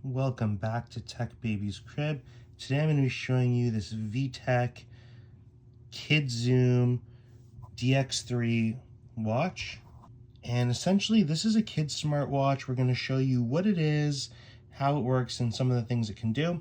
Welcome back to Tech Baby's Crib. Today I'm going to be showing you this VTech KidiZoom DX3 watch. And essentially this is a kid's smart watch. We're going to show you what it is, how it works, and some of the things it can do.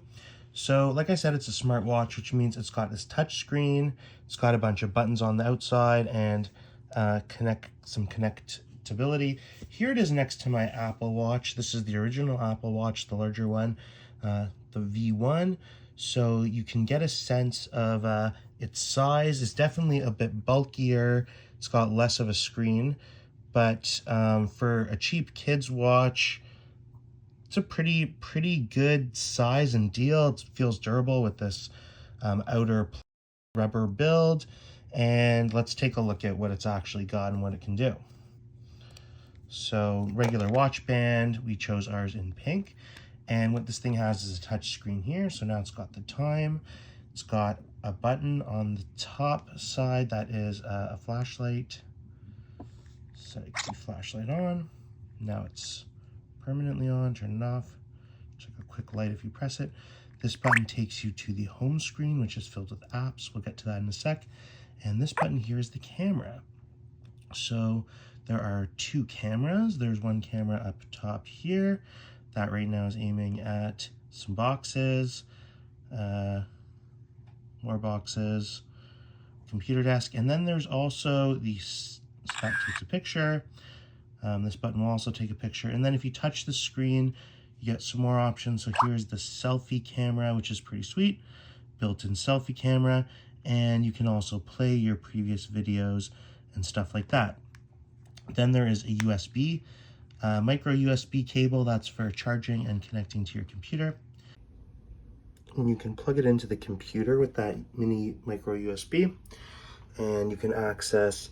So like I said, it's a smart watch, which means it's got this touch screen. It's got a bunch of buttons on the outside and connectability. Here it is next to my Apple Watch. This is the original Apple Watch, the larger one, the V1. So you can get a sense of its size. It's definitely a bit bulkier. It's got less of a screen, but for a cheap kid's watch, it's a pretty good size and deal. It feels durable with this outer rubber build. And let's take a look at what it's actually got and what it can do. So regular watch band, we chose ours in pink. And what this thing has is a touch screen here. So now it's got the time. It's got a button on the top side that is a flashlight. Set the flashlight on. Now it's permanently on, turn it off. It's like a quick light if you press it. This button takes you to the home screen, which is filled with apps. We'll get to that in a sec. And this button here is the camera. So there are two cameras. There's one camera up top here that right now is aiming at some boxes, more boxes, computer desk. And then there's also the that takes a picture. This button will also take a picture. And then if you touch the screen, you get some more options. So here's the selfie camera, which is pretty sweet. Built-in selfie camera. And you can also play your previous videos and stuff like that. Then there is a USB, micro USB cable that's for charging and connecting to your computer. And you can plug it into the computer with that mini micro USB. And you can access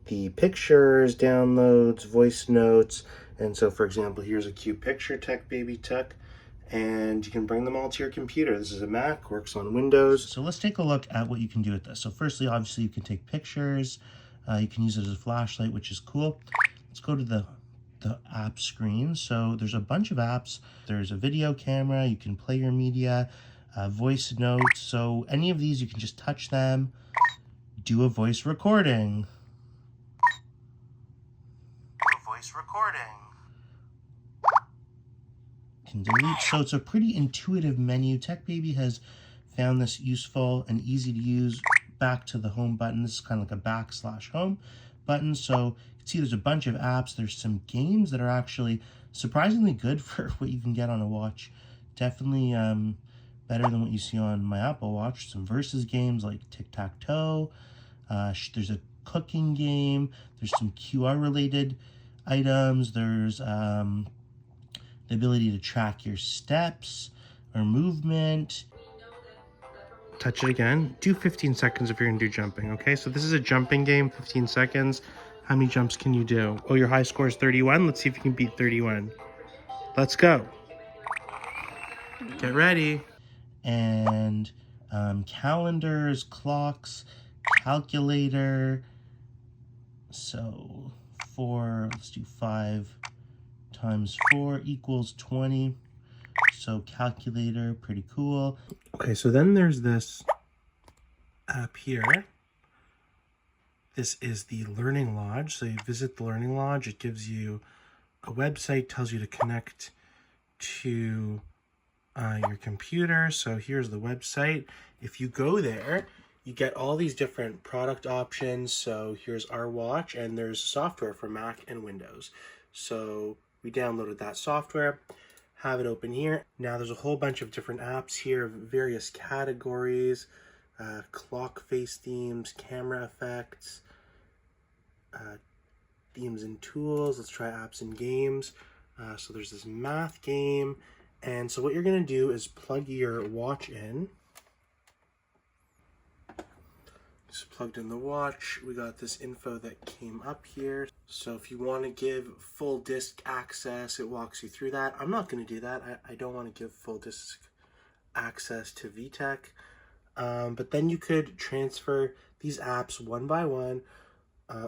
the pictures, downloads, voice notes. And so, for example, here's a cute picture, Tech Baby Tech. And you can bring them all to your computer. This is a Mac, works on Windows. So let's take a look at what you can do with this. So firstly, obviously you can take pictures. You can use it as a flashlight, which is cool. Let's go to the app screen. So there's a bunch of apps. There's a video camera. You can play your media, voice notes. So any of these, you can just touch them, do a voice recording. Can delete. So it's a pretty intuitive menu. Tech Baby has found this useful and easy to use. Back to the home button. This is kind of like a /home button. So you can see there's a bunch of apps. There's some games that are actually surprisingly good for what you can get on a watch. Definitely better than what you see on my Apple Watch. Some versus games like tic-tac-toe. There's a cooking game. There's some QR related items. There's the ability to track your steps or movement. Touch it again. Do 15 seconds if you're gonna do jumping, okay? So this is a jumping game, 15 seconds. How many jumps can you do? Oh, your high score is 31. Let's see if you can beat 31. Let's go. Get ready. And calendars, clocks, calculator. So let's do 5 times 4 equals 20. So calculator, pretty cool. Okay, so then there's this app here. This is the Learning Lodge. So you visit the Learning Lodge. It gives you a website, tells you to connect to your computer. So here's the website. If you go there, you get all these different product options. So here's our watch, and there's software for Mac and Windows. So we downloaded that software, have it open here. Now there's a whole bunch of different apps here, various categories, clock face themes, camera effects, themes and tools. Let's try apps and games. So there's this math game. And so what you're gonna do is plug your watch in. Just plugged in the watch. We got this info that came up here. So if you want to give full disk access, it walks you through that. I'm not going to do that. I don't want to give full disk access to VTech. But then you could transfer these apps one by one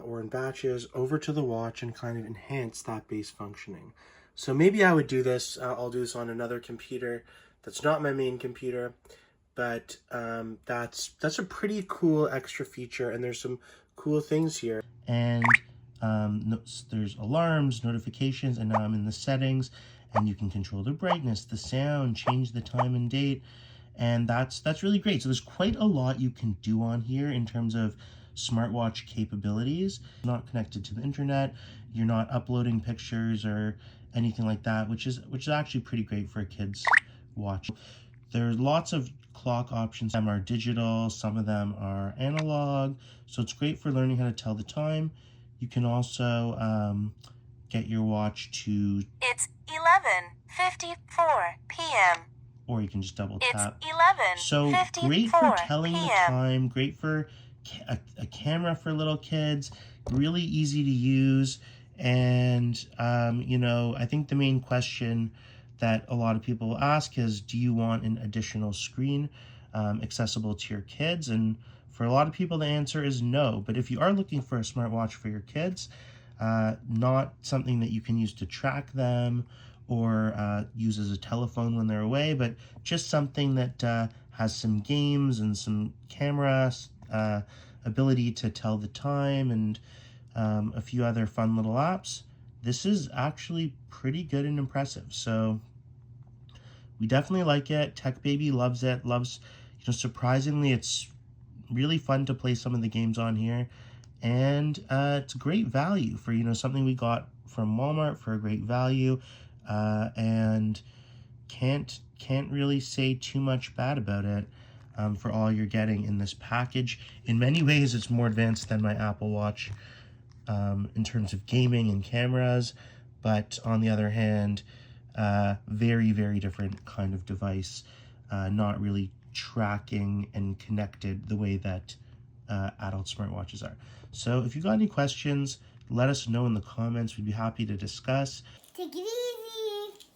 or in batches over to the watch and kind of enhance that base functioning. So maybe I would do this. I'll do this on another computer that's not my main computer, but that's a pretty cool extra feature, and there's some cool things here. And there's alarms, notifications, and now I'm in the settings, and you can control the brightness, the sound, change the time and date, and that's really great. So there's quite a lot you can do on here in terms of smartwatch capabilities. Not connected to the internet, you're not uploading pictures or anything like that, which is actually pretty great for a kid's watch. There's lots of clock options. Some are digital, some of them are analog, so it's great for learning how to tell the time. You can also get your watch to... It's 11:54 p.m. Or you can just double tap. It's 11:54 So great for telling the time, great for a camera for little kids, really easy to use. And, you know, I think the main question that a lot of people ask is, do you want an additional screen accessible to your kids? And for a lot of people, the answer is no. But if you are looking for a smartwatch for your kids, not something that you can use to track them or use as a telephone when they're away, but just something that has some games and some camera ability to tell the time and a few other fun little apps, this is actually pretty good and impressive. So we definitely like it. Tech Baby loves it. Loves, you know, surprisingly, it's really fun to play some of the games on here, and it's great value for, you know, something we got from Walmart for a great value, and can't really say too much bad about it. For all you're getting in this package. In many ways, it's more advanced than my Apple Watch in terms of gaming and cameras, but on the other hand, very, very different kind of device, not really tracking and connected the way that adult smartwatches are. So if you got any questions, let us know in the comments. We'd be happy to discuss. Take it easy.